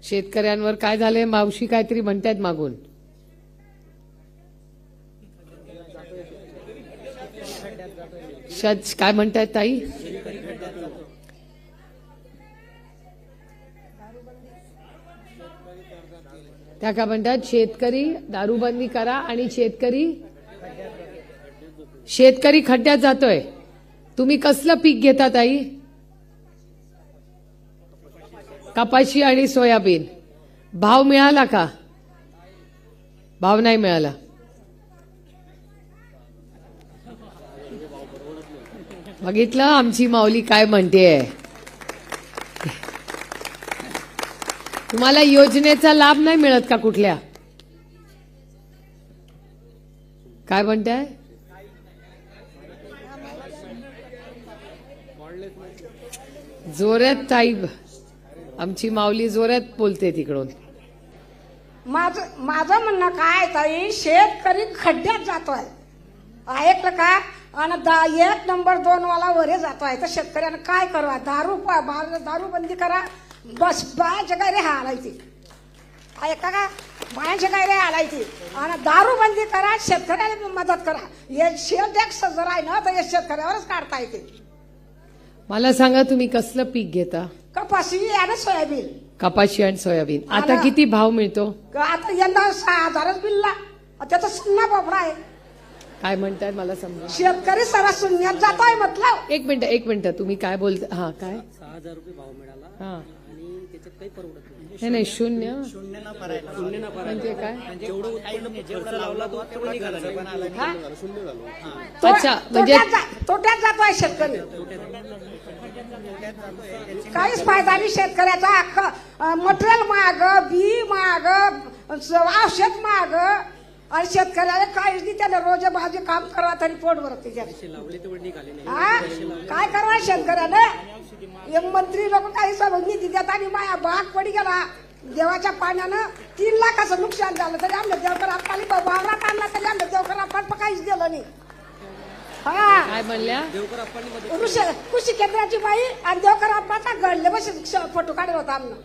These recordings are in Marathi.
शेतकऱ्यांवर काय झालंय? मावशी काहीतरी म्हणतायत मागून. काय म्हणतायत ताई? त्या काय म्हणतात? शेतकरी दारूबंदी करा आणि शेतकरी खड्ड्यात जातोय. तुम्ही कसलं पीक घेता ताई? कपाशी आणि सोयाबीन. भाव मिळाला का? भाव नाही मिळाला. बघितलं आमची माऊली काय म्हणतेय. तुम्हाला योजनेचा लाभ नाही मिळत का कुठल्या? काय म्हणताय? जोरात ताई, आमची माऊली जोरात बोलते तिकडून. माझं म्हणणं काय ताई, शेतकरी खड्ड्यात जातोय ऐकलं का? आणि 1 नंबर 2 वाला वरे जातोय. तर शेतकऱ्यानं काय करावं? दारूबंदी करा. बस बायांच्या काय रे हालायची, ऐका का? बायांच्या काय रे हालायची. आणि दारूबंदी करा, शेतकऱ्याला मदत करा. हे शेल टॅक्स जर आहे ना तर हे शेतकऱ्यावरच काढता येते. मला सांगा तुम्ही कसलं पीक घेता? कपाशी आणि सोयाबीन. कपाशी आणि सोयाबीन. आता किती भाव मिळतो? आता यंदा 6,000च बिलला. त्याचा सुन्ना बोबडा आहे. काय म्हणताय मला समजा. शेतकरी सरा शून्यात जातोय मतलब. एक मिनिट तुम्ही काय बोलता? हा काय 6,000 रुपये भाव मिळाला. हा आणि त्याच्यात काही परवडत नाही. नाही शून्य म्हणजे काय? जेवढं लावला तो तेवढं निघाला. अच्छा म्हणजे तोट्यात जातोय शेतकरी. काहीच फायदा नाही शेतकऱ्याचा. मटेरियल महाग, बी महाग, औषध महाग. आणि शेतकऱ्याला काहीच नाही. त्याला रोज भाजी काम करा तरी पोट भरत काय करवा शेतकऱ्याने? मंत्री लोक काही सर्व निधी देतात आणि माया बाग पडी गेला देवाच्या पाण्यानं. 3 लाखाचं नुकसान झालं तरी आमच्या देवकर आपली वावरात आणला तरी आमच्या देवकर आपण काहीच दिलं नाही. हा काय म्हणल्या? कृषी केंद्राची बाई आणि देवकर आपला घडले बस फोटो काढला होता आमनं.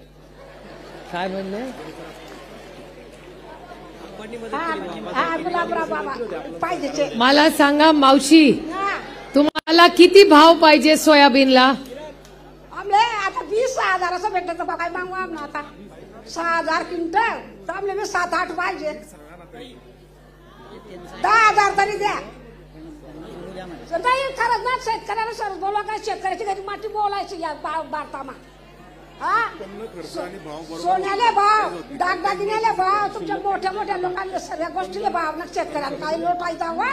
काय म्हणले? पाहिजे. मला सांगा मावशी, तुम्हाला किती भाव पाहिजे सोयाबीनला? आमले आता 20,000 भेटत काय मागू आम्हाला? आता 6,000 क्विंटल तर आमले 7-8 पाहिजे. 10,000 तरी द्या. नाही खरंच ना शेतकऱ्याला सरस बोलवा. काय शेतकऱ्याची घरी माती बोलायची या भारतामा. सोन्याले भाव, दागदागिन्याले भाव, तुमच्या मोठ्या मोठ्या लोकांना सगळ्या गोष्टीले भाव ना. शेतकऱ्यांना काही लोटायचा वा.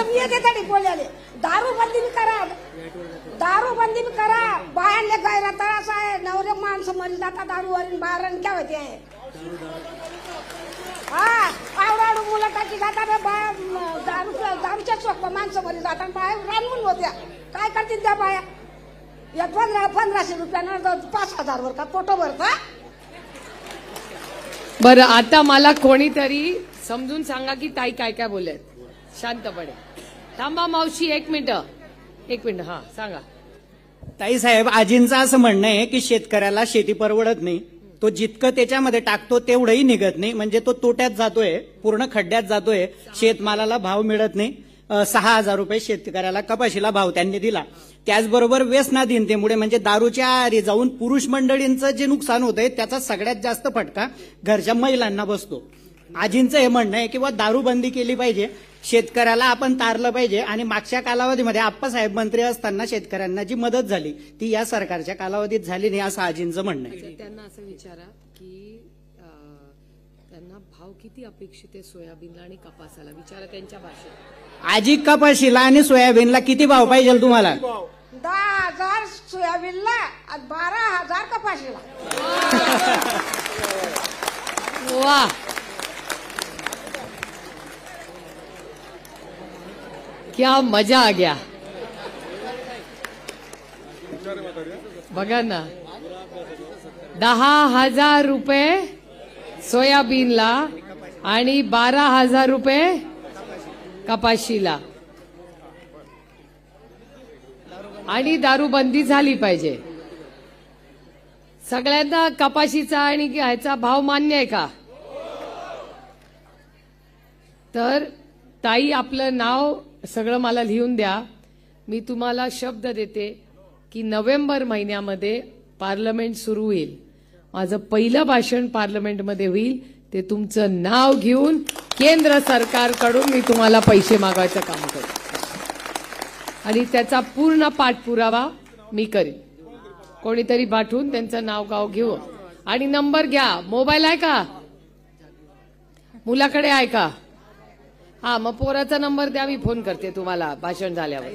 मी येते बोलले दारूबंदी करा. दारूबंदी करा. बायांले गायला त्रास आहे. नवरे माणसं मरी जातात दारूवरून. बाहेर काय होते? आवडाडू मुलं टाकी जातात. दारूच्या चोख माणसं मरी जातात. बाहेर रानवून होत्या. काय करतील त्या बाया? 1500 रुपयानं 5,000 वर का पोटो भरता? बरं आता मला कोणीतरी समजून सांगा की ताई काय काय बोलत. शांतपणे थांबा मावशी. 1 मिनिट. हा सांगा. ताई साहेब, आजींचं असं म्हणणं आहे की शेतकऱ्याला शेती परवडत नाही. तो जितकं त्याच्यामध्ये टाकतो तेवढंही निघत नाही. म्हणजे तो तोट्यात जातोय, पूर्ण खड्ड्यात जातोय. शेतमालाला भाव मिळत नाही. 6,000 रुपये शेतकऱ्याला कपाशीला भाव त्यांनी दिला. त्याचबरोबर व्यसनाधीनतेमुळे म्हणजे दारूच्या आहारी जाऊन पुरुष मंडळींचं जे नुकसान होतंय त्याचा सगळ्यात जास्त फटका घरच्या महिलांना बसतो. आजींचं हे म्हणणं आहे किंवा दारूबंदी केली पाहिजे, शेतकऱ्याला आपण तारलं पाहिजे. आणि मागच्या कालावधीमध्ये आप्पासाहेब मंत्री असताना शेतकऱ्यांना जी मदत झाली ती या सरकारच्या कालावधीत झाली नाही असं आजींचं म्हणणं आहे. त्यांना असं विचारा की त्यांना भाव किती अपेक्षित आहे सोयाबीनला आणि कपासाला? विचारा त्यांच्या भाषेत. आजी, कपाशीला आणि सोयाबीनला किती भाव पाहिजे तुम्हाला? 10,000 सोयाबीनला आणि 12,000 कपाशीला. वा, क्या मजा आ गया. बघा ना, 10,000 रुपये सोयाबीनला आणि 12,000 रुपये कपाशीला. आणि दारूबंदी झाली पाहिजे. सगळ्यांना कपाशीचा आणि ह्याचा भाव मान्य आहे का? तर ताई आपलं नाव सगळं मला लिहून द्या. मी तुम्हाला शब्द देते की नोव्हेंबर महिन्यामध्ये पार्लमेंट सुरू होईल. माझं पहिलं भाषण पार्लमेंटमध्ये होईल. ते तुमचं नाव घेऊन केंद्र सरकारकडून मी तुम्हाला पैसे मागवायचं काम करेन आणि त्याचा पूर्ण पाठपुरावा मी करेन. कोणीतरी पाठवून त्यांचं नाव गाव घेऊ आणि नंबर घ्या. मोबाईल आहे का? मुलाकडे आहे का? हा, मग पोराचा नंबर द्या. मी फोन करते तुम्हाला भाषण झाल्यावर.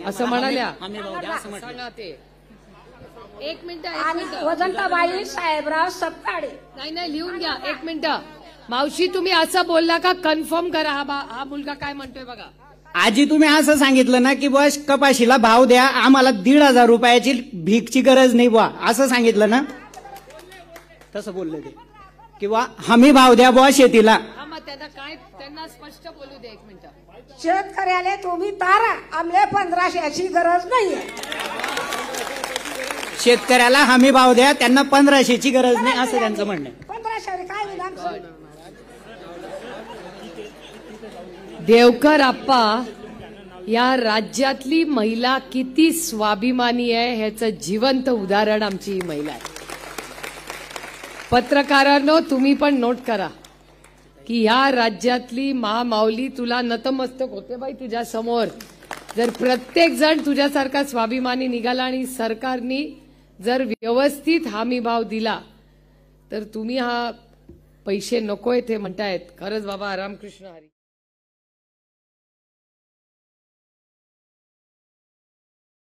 असं म्हणाल्या. सांगा ते. एक मिनिट. आणि वजंताबाई साहेबराव सपकाळे. नाही लिहून घ्या. एक मिनिट. मावशी तुम्ही असं बोलला का? कन्फर्म करा. हा मुलगा काय म्हणतोय बघा. आजी तुम्ही असं सांगितलं ना की बस कपाशीला भाव द्या, आम्हाला 1,500 रुपयाची भीकची गरज नाही बुवा, असं सांगितलं ना? तसं बोलले ते. किंवा हमी भाव द्या बुवा शेतीला. मग त्यांना स्पष्ट बोलू दे. एक मिनिट. शेतकऱ्याला तुम्ही तारा, आमले 1500ची गरज नाहीये. शेतकऱ्याला हमी भाव द्या, त्यांना 1500ची गरज नाही, असं त्यांचं म्हणणं आहे. 1500 काय विधान? देवकर आप्पा, या राज्यातली महिला किती स्वाभिमानी आहे ह्याचं जिवंत उदाहरण आमची ही महिला आहे. पत्रकारांनो तुम्ही पण नोट करा की या राज्यातली महामाऊली तुला नतमस्तक होते बाई तुझ्या समोर. जर प्रत्येक जण तुझ्यासारखा स्वाभिमानी निघाला आणि सरकारने जर व्यवस्थित हमी भाव दिला तर तुम्ही हा पैसे नकोय ते म्हणतायत. खरंच बाबा रामकृष्ण हरी.